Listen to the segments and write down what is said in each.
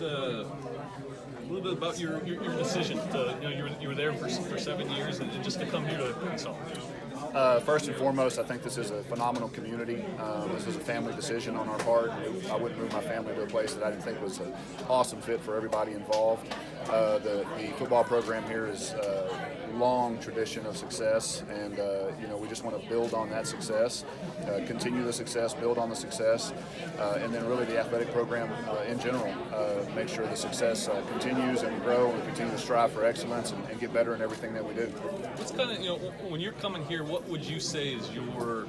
A little bit about your decision to, you were there for 7 years and just to come here to Consolidated. First and foremost, I think this is a phenomenal community. This was a family decision on our part. I wouldn't move my family to a place that I didn't think was an awesome fit for everybody involved. The football program here is a long tradition of success, and we just want to build on that success, continue the success, build on the success, and then really the athletic program in general, make sure the success continues and grow and continue to strive for excellence and get better in everything that we do. What's kind of, when you're coming here, what would you say is your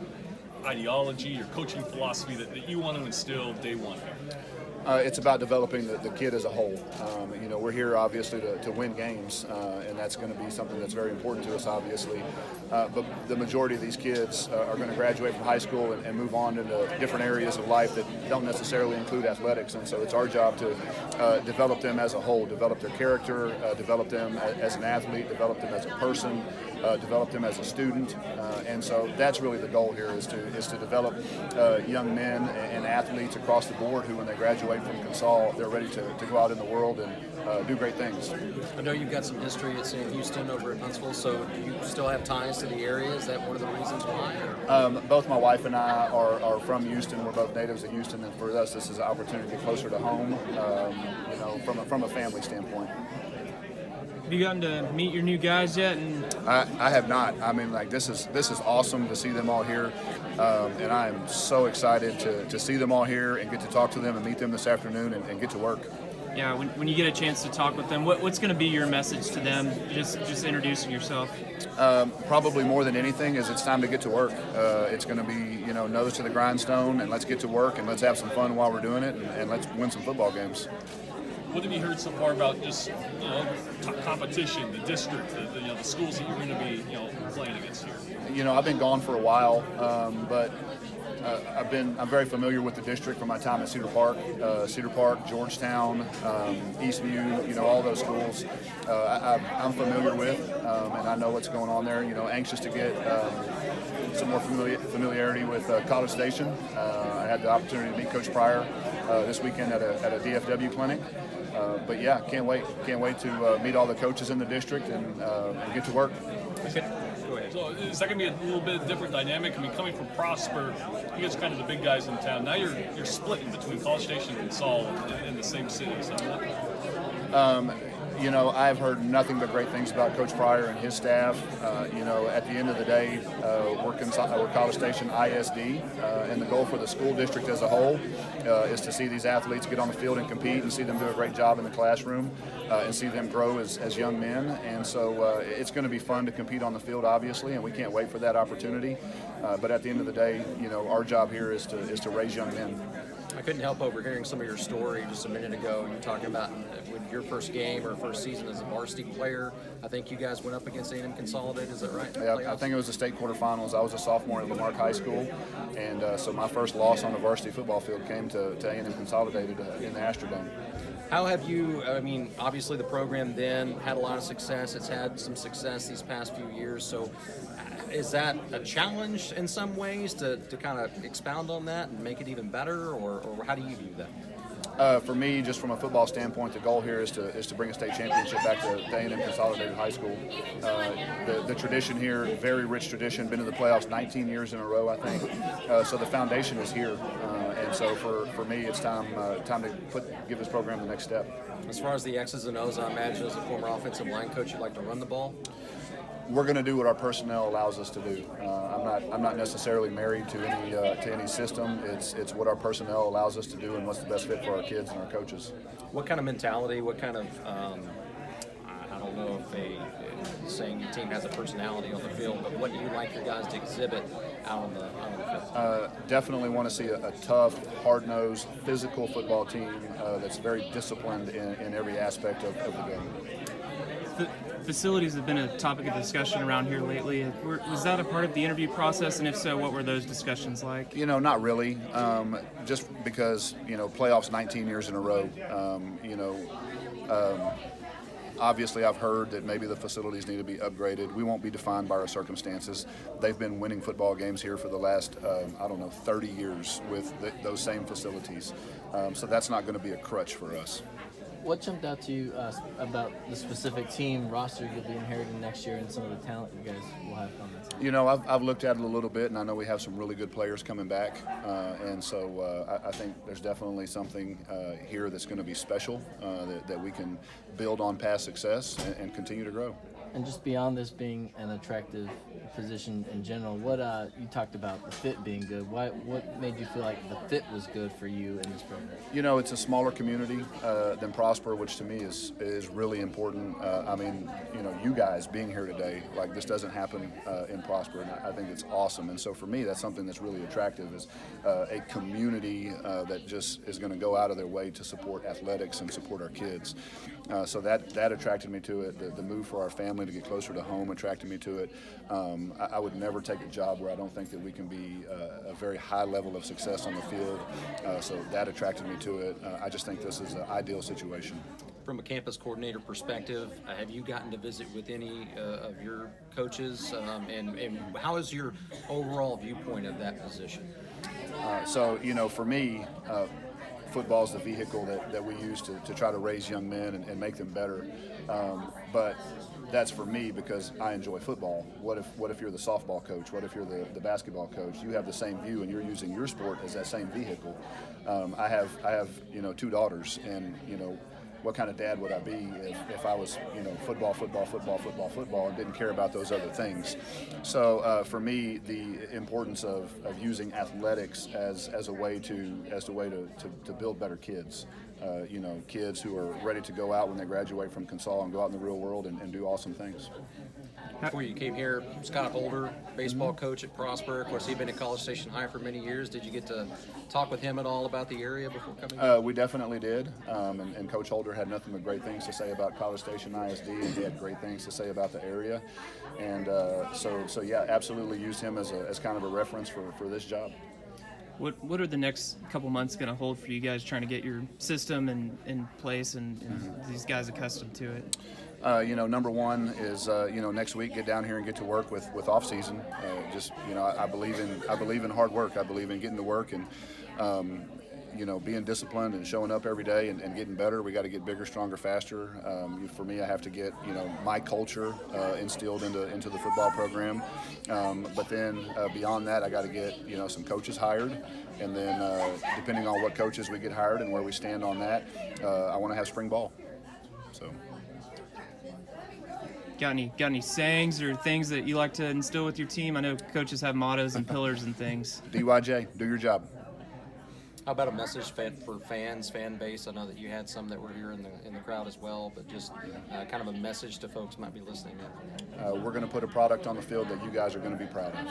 ideology, your coaching philosophy that you want to instill day one here? It's about developing the kid as a whole. We're here obviously to win games, and that's going to be something that's very important to us, obviously. But the majority of these kids are going to graduate from high school and move on into different areas of life that don't necessarily include athletics. And so it's our job to develop them as a whole, develop their character, develop them as an athlete, develop them as a person, develop them as a student. And so that's really the goal here is to develop young men and athletes across the board who, when they graduate from Consol, they're ready to go out in the world and do great things. I know you've got some history at St. Houston over at Huntsville, so do you still have ties to the area? Is that one of the reasons why? Both my wife and I are from Houston. We're both natives of Houston, and for us, this is an opportunity to get closer to home, from a family standpoint. Have you gotten to meet your new guys yet? I have not. I mean, this is awesome to see them all here, and I am so excited to see them all here and get to talk to them and meet them this afternoon and get to work. Yeah, when you get a chance to talk with them, what's going to be your message to them? Just introducing yourself. Probably more than anything is it's time to get to work. It's going to be nose to the grindstone, and let's get to work and let's have some fun while we're doing it, and let's win some football games. What have you heard so far about just competition, the district, the schools that you're going to be playing against here? I've been gone for a while, but I'm very familiar with the district from my time at Cedar Park, Georgetown, Eastview, all those schools I'm familiar with, and I know what's going on there. Anxious to get some more familiarity with College Station. I had the opportunity to meet Coach Pryor this weekend at a DFW clinic. But yeah, can't wait to meet all the coaches in the district and get to work. So is that going to be a little bit different dynamic? I mean, coming from Prosper, you guys are kind of the big guys in town. Now you're splitting between College Station and Consol in the same city. So. I've heard nothing but great things about Coach Pryor and his staff. At the end of the day, we're College Station ISD, and the goal for the school district as a whole is to see these athletes get on the field and compete and see them do a great job in the classroom and see them grow as young men. And so it's going to be fun to compete on the field, obviously, and we can't wait for that opportunity. But at the end of the day, our job here is to raise young men. I couldn't help overhearing some of your story just a minute ago. You were talking about with your first game or first season as a varsity player. I think you guys went up against A&M Consolidated. Is that right? Yeah, I think it was the state quarterfinals. I was a sophomore at Lamarck High School, and so my first loss on a varsity football field came to A&M Consolidated in the Astrodome. How have you, obviously the program then had a lot of success. It's had some success these past few years. So is that a challenge in some ways to kind of expound on that and make it even better, or how do you view that? For me, just from a football standpoint, the goal here is to bring a state championship back to A&M Consolidated High School. The tradition here, very rich tradition, been to the playoffs 19 years in a row, I think. So the foundation is here, and so for me, it's time to give this program the next step. As far as the X's and O's, I imagine as a former offensive line coach, you'd like to run the ball. We're going to do what our personnel allows us to do. I'm not necessarily married to any system. It's what our personnel allows us to do and what's the best fit for our kids and our coaches. What kind of mentality? What kind of I don't know if saying your team has a personality on the field, but what do you like your guys to exhibit out on the field? Definitely want to see a tough, hard-nosed, physical football team that's very disciplined in every aspect of the game. Facilities have been a topic of discussion around here lately. Was that a part of the interview process, and if so, what were those discussions like? Not really. Just because, playoffs 19 years in a row. Obviously, I've heard that maybe the facilities need to be upgraded. We won't be defined by our circumstances. They've been winning football games here for the last, 30 years with those same facilities. So that's not going to be a crutch for us. What jumped out to you about the specific team roster you'll be inheriting next year and some of the talent you guys will have on that team? You know, I've looked at it a little bit, and I know we have some really good players coming back, and so I think there's definitely something here that's going to be special that we can build on past success and continue to grow. And just beyond this being an attractive position in general, what you talked about the fit being good. What made you feel like the fit was good for you in this program? You know, it's a smaller community than Prosper, which to me is really important. I mean, you know, you guys being here today, like this doesn't happen in Prosper, and I think it's awesome. And so for me, that's something that's really attractive is a community that just is going to go out of their way to support athletics and support our kids. So that attracted me to it. The move for our family to get closer to home attracted me to it. I would never take a job where I don't think that we can be a very high level of success on the field. So that attracted me to it. I just think this is an ideal situation. From a campus coordinator perspective, have you gotten to visit with any of your coaches? And how is your overall viewpoint of that position? So, you know, for me, football is the vehicle that we use to try to raise young men and make them better. But that's for me because I enjoy football. What if you're the softball coach? What if you're the basketball coach? You have the same view, and you're using your sport as that same vehicle. I have you know 2 daughters, and you know. What kind of dad would I be if I was, you know, football, and didn't care about those other things? So for me, the importance of using athletics as a way to build better kids. You know, kids who are ready to go out when they graduate from Consol and go out in the real world and do awesome things. Before you came here, Scott Holder, baseball coach at Prosper. Of course, he'd been at College Station High for many years. Did you get to talk with him at all about the area before coming here? We definitely did, and Coach Holder had nothing but great things to say about College Station ISD, and he had great things to say about the area. And so yeah, absolutely used him as kind of a reference for this job. What are the next couple months going to hold for you guys trying to get your system in place and these guys accustomed to it? You know, number one is you know, next week get down here and get to work with off season. Just you know, I believe in hard work. I believe in getting to work and you know, being disciplined and showing up every day and getting better. We got to get bigger, stronger, faster. For me, I have to get, you know, my culture instilled into the football program. But then beyond that, I got to get, you know, some coaches hired. And then depending on what coaches we get hired and where we stand on that, I want to have spring ball. So. Got any sayings or things that you like to instill with your team? I know coaches have mottos and pillars and things. DYJ, do your job. How about a message for fans, fan base? I know that you had some that were here in the crowd as well, but just kind of a message to folks who might be listening in. We're going to put a product on the field that you guys are going to be proud of.